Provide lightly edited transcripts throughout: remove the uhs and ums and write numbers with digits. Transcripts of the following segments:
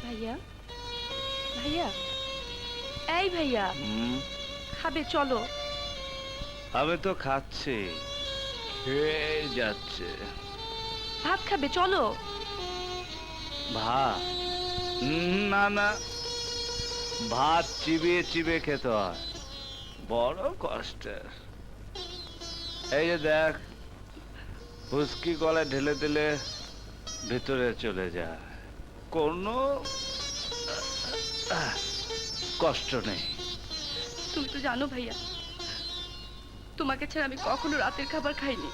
ভাইয়া, ভাইয়া, এই ভাইয়া, খাবে চলো। আমি তো খাচ্ছি, খেয়ে যাচ্ছে। ভাত খাবে চলো। ভাত? না না, ভাত চিবিয়ে চিবিয়ে খেতে হয়, বড় কষ্টের। এই যে দেখ, হুস্কি গলায় ঢেলে দিলে ভিতরে চলে যায়, কোনো কষ্ট নেই। তুমি তো জানো ভাইয়া, তোমাকে ছাড়া আমি কখনো রাতের খাবার খাইনি।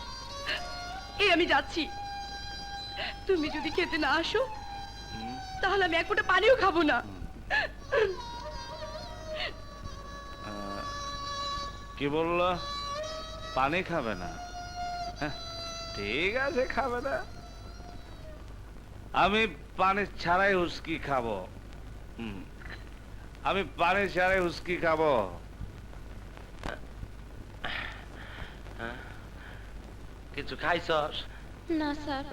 এই আমি যাচ্ছি, তুমি যদি খেতে না আসো তাহলে আমি এক ফোঁটা পানিও খাবো না। কি বললো? পানি খাবে না? হ্যাঁ, ঠিক আছে, খাবে না। আমি পানি ছাড়াই হুস্কি খাবো। আমি পানি ছাড়াই হুস্কি খাবো। কিছু খাইছস? না স্যার।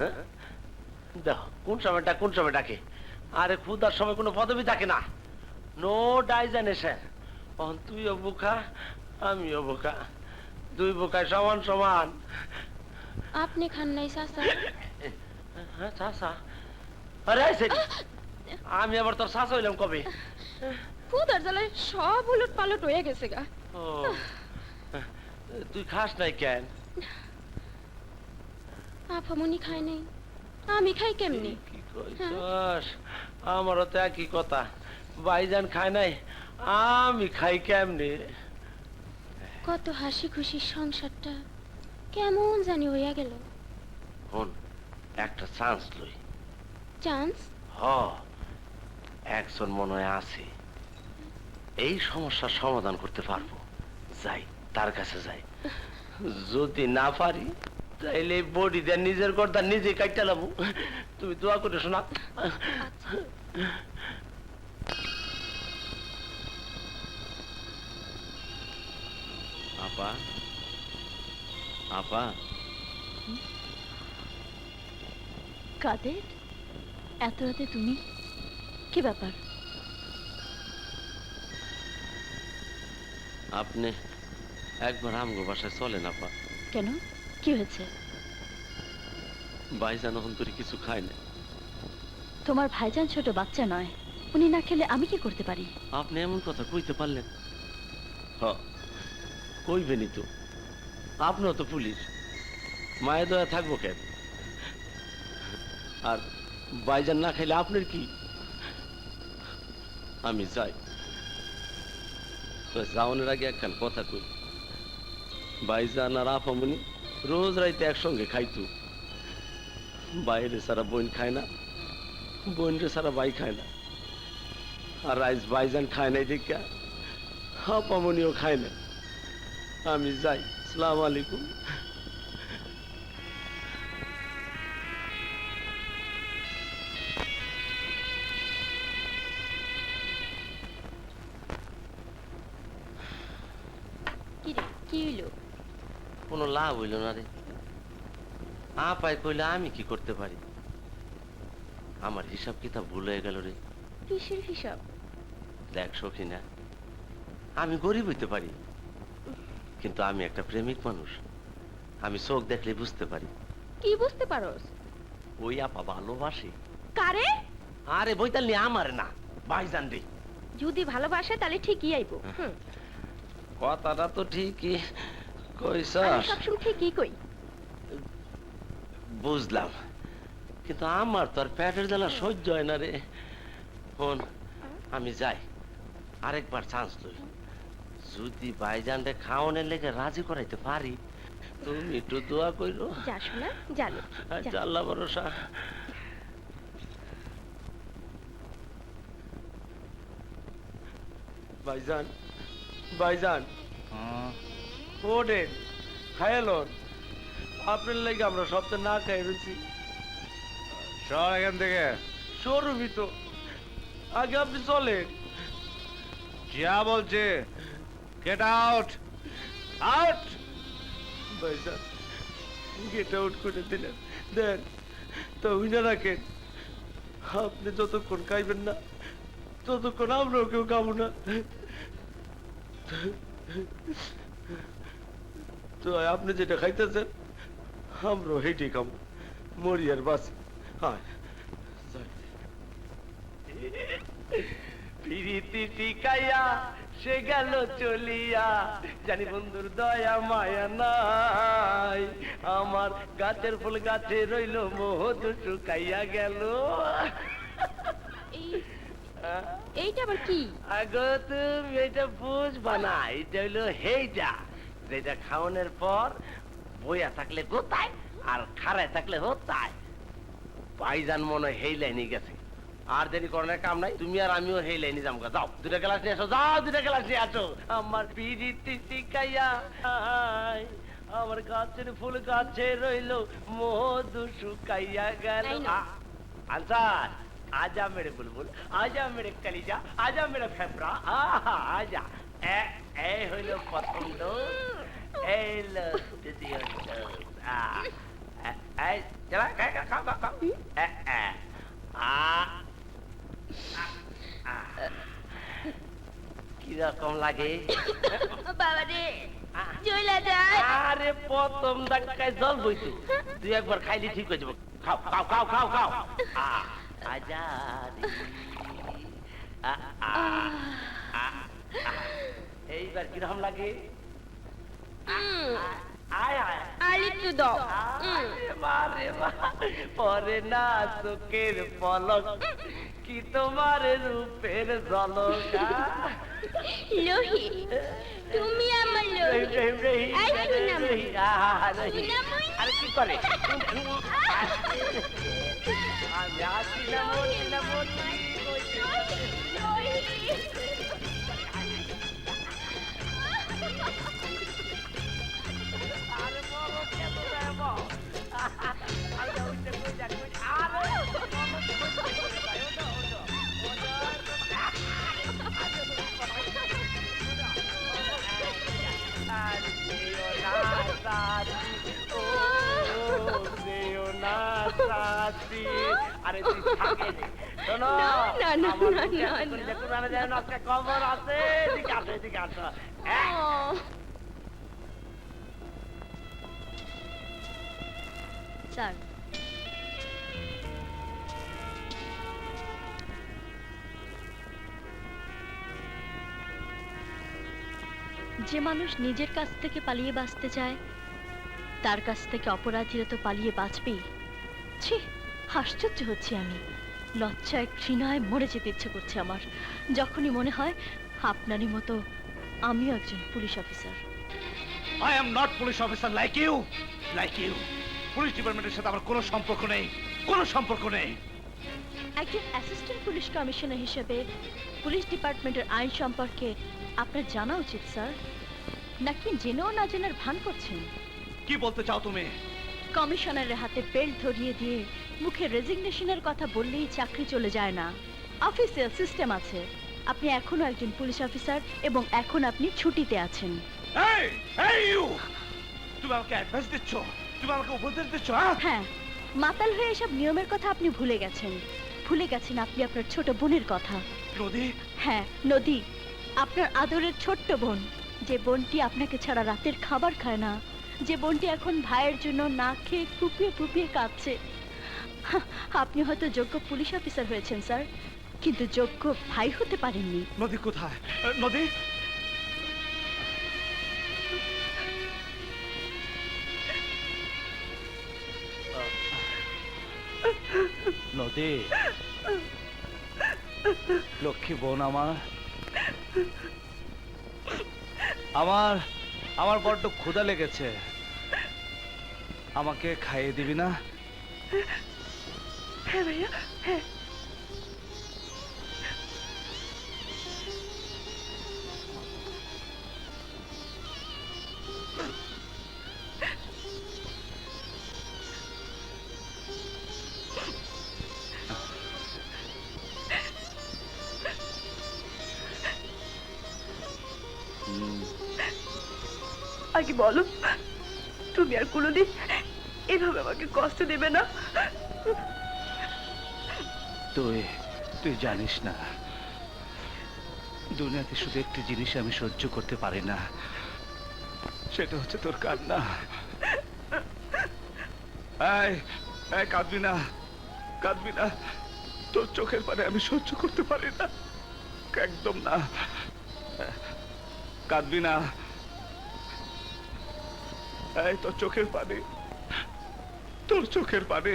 দেখো কোন সময়টা কোন সময় ডাকে। আরে ক্ষুধার সময় কোনো পদবি থাকে না। নো ডাইজেনেশন। তুইও বোকা আমিও বোকা, দুই বোকায় সমান সমান। আপনি খান নাই চাচা? হ্যাঁ চাচা? আরে আমি আবার তোর চাচা হইলাম কবে? ক্ষুধার জ্বালায় সব উলট পালট হয়ে গেছে গা। ও তুই খাস নাই কেন? আফামনি খায় নাই, আমি খাই কেমনি? কি কইছস? আমারও তো একই কথা, ভাইজান খায় নাই, আমি খাই কেমনে? কত হাসি খুশির সংসারটা কেমন জানি হইয়া গেল। হন, একটা চান্স লই। চান্স? হ, একজন মনে হয় আছে, এই সমস্যার সমাধান করতে পারবো। যাই, তার কাছে যাই। যদি না পারি তাইলে বডি দিয়ে নিজের গর্দা নিজে কাটতে লাবো। তুমি দোয়া করে শোনা। আপা, আপা, কাদের? এত রাতে তুমি? কি ব্যাপার? আপনি একবার আমগো বাসায় চলেন আপা। কেন, কি হয়েছে? ভাইজান অন্তরে কিছু খায় না। তোমার ভাইজান ছোট বাচ্চা নয়, উনি না খেলে আমি কি করতে পারি? আপনি এমন কথা কইতে পারলেন? হ, কইবেনই তো, আপনিও তো পুলিশ, মায়ের দয়া থাকবো কেন? আর ভাইজান না খাইলে আপনার কি? আমি যাই, যাওয়ানোর আগে একখান কথা কই। ভাইজান আর আপামনি রোজ রাইতে একসঙ্গে খাইতো। বাইরে সারা বোন খায় না, বোন রে সারা ভাই খায় না। আর আজ ভাইজান খায় নাই দেখা আপামনিও খায় না। আমি যাই, আসসালামু আলাইকুম। কি রে, কি হইল? কোনো লাভ হইল না রে। আপায় কইলে আমি কি করতে পারি? আমার হিসাব কিতাব ভুল হয়ে গেল রে। কিসের হিসাব? দেখ সখিনা, আমি গরিব হইতে পারি, কিন্তু আমি একটা প্রেমিক মানুষ। আমি চোখ দেখলে বুঝতে পারি। কি বুঝতে পারোস? ওই আপা ভালোবাসে। কারে? আরে বইতালি আমার না, ভাইজান রে। যদি ভালোবাসে তাহলে ঠিকই আইবো। কথাটা তো ঠিকই আমি কইছস, সবসময় ঠিকই কই। বুঝলাম, কিন্তু আমার তো আর পেটের জ্বালা সহ্য হয় না রে। শোন, আমি যাই, আরেকবার চান্স লই। যদি ভাইজান রে খাওয়ানোর লেগে রাজি করাইতে পারি, তুমি একটু দোয়া কইরো। যাস না, জানো। আচ্ছা, আল্লাহ ভরসা। ভাইজান, ভাইজান, ওঠেন, খায়ালন। আপনার লেগে আমরা সপ্তাহে না খাই রয়েছি। সর এখান থেকে। শোরুমই তো, আগে আপনি চলেন। যা বলছে, গেট আউট, আউট। ভাইজান, গেট আউট করে দিলেন, দেন তো উইনা রাখেন। আপনি যতক্ষণ খাইবেন না ততক্ষণ আমরাও কেউ খাবো না। তো আপনি যেটা খাইতেছেন আমরাও হেঁটেই খাবো, মরি আর বাঁচি। হ্যাঁ প্রীতি টিকাইয়া সে গেল চলিয়া, জানি বন্ধুর দয়া মায়া নাই, আমার গাছের ফুল গাছে রইল মধু শুকাইয়া গেল। এইটা আবার কি? আগো তুমি এটা বুঝবা না, এটা হইলো হেইটা যেটা খাওয়ানোর পর বইয়া থাকলে গোতায় আর খাড়ায় থাকলে হতায়। ভাইজান মনে হয় হেই লাইনে গেছে, আর দেরি করণের কাম নাই, তুমি আর আমিও হেই লাইনে যাবো। যাও দুটা গ্লাস নিয়ে আসো, যাও দুটা গ্লাস নিয়ে আসো। আমার পিরিতি টিকাইয়া আমার গাছের ফুল গাছে রইল মধু শুকাইয়া গেল। এই নাও। আনসার आजा मेरे बुलबुल, आजा मेरे कलीजा, आजा मेरा फेफड़ा, आजा। ए হইলো প্রথম ডোজ, এই লো দ্বিতীয় ডোজ। এই চলা খাও খাও খাও। কিরকম লাগে বাবা রে, চইলা যায়। আরে প্রথম ধাক্কায় জল বইতো, তুই একবার খাইলে ঠিক হয়ে যাবো। খাও খাও খাও খাও খাও। এইবার কিরকম লাগে? আর একটু দাও। পরে না চোখের পলক কি তোমার রূপের ঝলক। লোহি, তুমি আমার লোহি। আই সোনামণি। সোনামণি। আরে কি করে? আমি আসি না মনি না মনি। আরে বলো কেন দেব? আরে ওইটা কই যা কই। আরে আরে তুই থাকে শোনো, আজকে খবর আছে। এদিকে আসো, এদিকে আসো। স্যার, যে মানুষ নিজের কাছ থেকে পালিয়ে বাঁচতে চায় তার কাছ থেকে অপরাধীরা তো পালিয়ে বাঁচবেই। ছি, আশ্চর্য হচ্ছে আমি। লজ্জায় ঘৃণায় মরে যেতে ইচ্ছে করছে আমার, যখনই মনে হয় আপনারই মতো আমিও একজন police officer. I am not police officer like you. Like you. Police ডিপার্টমেন্টের সাথে আমার কোনো সম্পর্ক নেই, কোনো সম্পর্ক নেই। একজন অ্যাসিস্ট্যান্ট পুলিশ কমিশনার হিসেবে পুলিশ ডিপার্টমেন্টের আইন সম্পর্কে আপনার জানা উচিত স্যার, নাকি জেনেও না জেনার ভান করছেন? কি বলতে চাও তুমি? কমিশনারের হাতে বেল্ট ধরিয়ে দিয়ে মুখে রেজিগনেশনের কথা বললেই চাকরি চলে যায় না। অফিসিয়াল সিস্টেম আছে। আপনি এখনো একজন পুলিশ অফিসার এবং এখন আপনি ছুটিতে আছেন। এই এই ইউ, তুমি আমাকে অ্যাডভাইস দিচ্ছ, তুমি আমাকে উপদেশ দিচ্ছ? হ্যাঁ, মাতাল হয়ে এসব নিয়মের কথা আপনি ভুলে গেছেন। ভুলে গেছেন আপনি আপনার ছোট বোনের কথা। নদী? হ্যাঁ, নদী, আপনার আদরের ছোট্ট বোন, যে বোনটি আপনাকে ছাড়া রাতের খাবার খায় না, যে বোনটি এখন ভাইয়ের জন্য না খেয়ে ফুপিয়ে ফুপিয়ে কাঁদছে। আপনি হয়তো যোগ্য পুলিশ অফিসার হয়েছেন স্যার, কিন্তু যোগ্য ভাই হতে পারেননি। নদী কোথায়? নদী? নদী, লক্ষ্মী বোন আমার, আমার আমার বড্ড ক্ষুধা লেগেছে, আমাকে খাইয়ে দিবি না? হ্যাঁ ভাইয়া, হ্যাঁ। আগে বলো, তুমি আর কোনোদিন এভাবে আমাকে কষ্ট দেবে না? তুই তুই জানিস না, দুনিয়াতে শুধু একটি জিনিস আমি সহ্য করতে পারি না, সেটা হচ্ছে তোর কান্না। এই এই কাঁদবি না, কাঁদবি না, তোর চোখের পানি আমি সহ্য করতে পারি না, একদম না, কাঁদবি না। এই তোর চোখের পানি, তোর চোখের পানি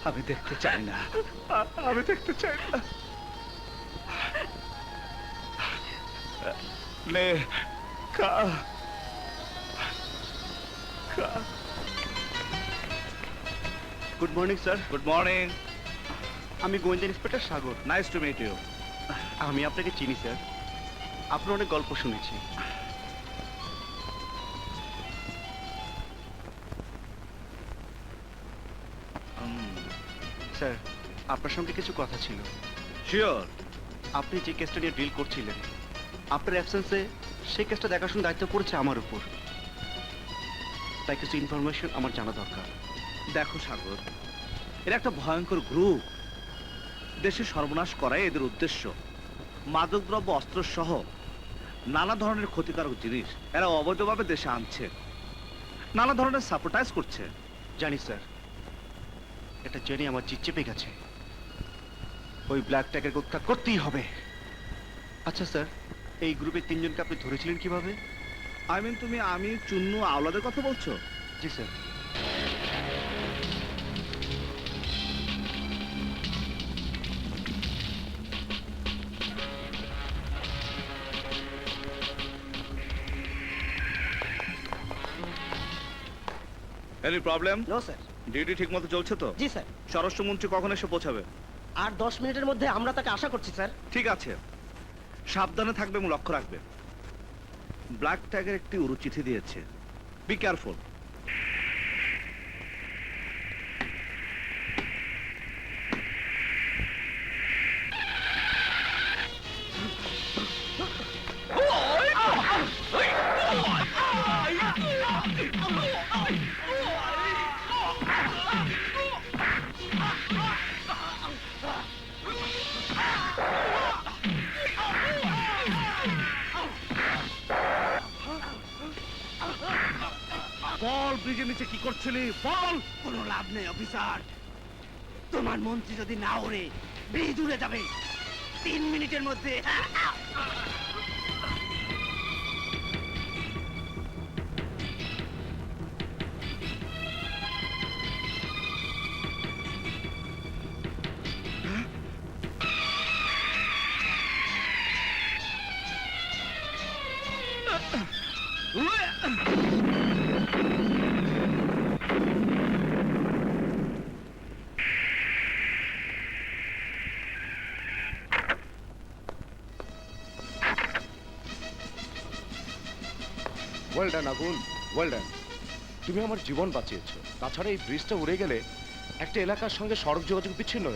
আমি দেখতে চাই না, আমি দেখতে চাই না। নে খা, খা। Good morning sir, good morning, আমি গোয়েন্দা inspector Sagar. Nice to meet you. আমি আপনাকে চিনি স্যার, আপনার অনেক গল্প শুনেছি। স্যার, আপনার সঙ্গে কিছু কথা ছিল। শিওর। আপনি যে কেসটা নিয়ে ডিল করছিলেন, আপনার অ্যাবসেন্সে সেই কেসটা দেখাশোনার দায়িত্ব পড়েছে আমার উপর, তাই কিছু ইনফরমেশন আমার জানা দরকার। দেখো সাগর, এরা একটা ভয়ঙ্কর গ্রুপ, দেশের সর্বনাশ করাই এদের উদ্দেশ্য। মাদকদ্রব্য, অস্ত্র সহ নানা ধরনের ক্ষতিকারক জিনিস এরা অবৈধভাবে দেশে আনছে, নানা ধরনের সাপোর্টাইজ করছে। জানি স্যার, এটা জেনে আমার জিদ চেপে গেছে। ওই ব্ল্যাক ট্যাগের উৎখাত করতেই হবে। আচ্ছা স্যার, এই গ্রুপের 3 জনকে আপনি ধরেছিলেন কিভাবে? আই মিন, তুমি আমি চুন্নু আওলাদের কথা বলছো? জি sir. Any problem? No sir. Duty ঠিক মতো চলছে তো? জি স্যার। স্বরাষ্ট্রমন্ত্রী কখন এসে পৌঁছাবে? আর 10 মিনিটের মধ্যে আমরা তাকে আশা করছি স্যার। ঠিক আছে, সাবধানে থাকবে এবং লক্ষ্য রাখবে। ব্ল্যাক ট্যাগের একটি উড়ু চিঠি দিয়েছে, বি কেয়ারফুল। বল, ব্রিজের নিচে কি করছিলি বল। কোনো লাভ নেই অফিসার, তোমার মন্ত্রী যদি না ওড়ে ব্রিজ উড়ে যাবে 3 মিনিটের মধ্যে। ওয়েল ডান আগুন, ওয়েল ডান। তুমি আমার জীবন বাঁচিয়েছো। তাছাড়া এই ব্রিজটা উড়ে গেলে একটা এলাকার সঙ্গে সড়ক যোগাযোগ বিচ্ছিন্ন হয়ে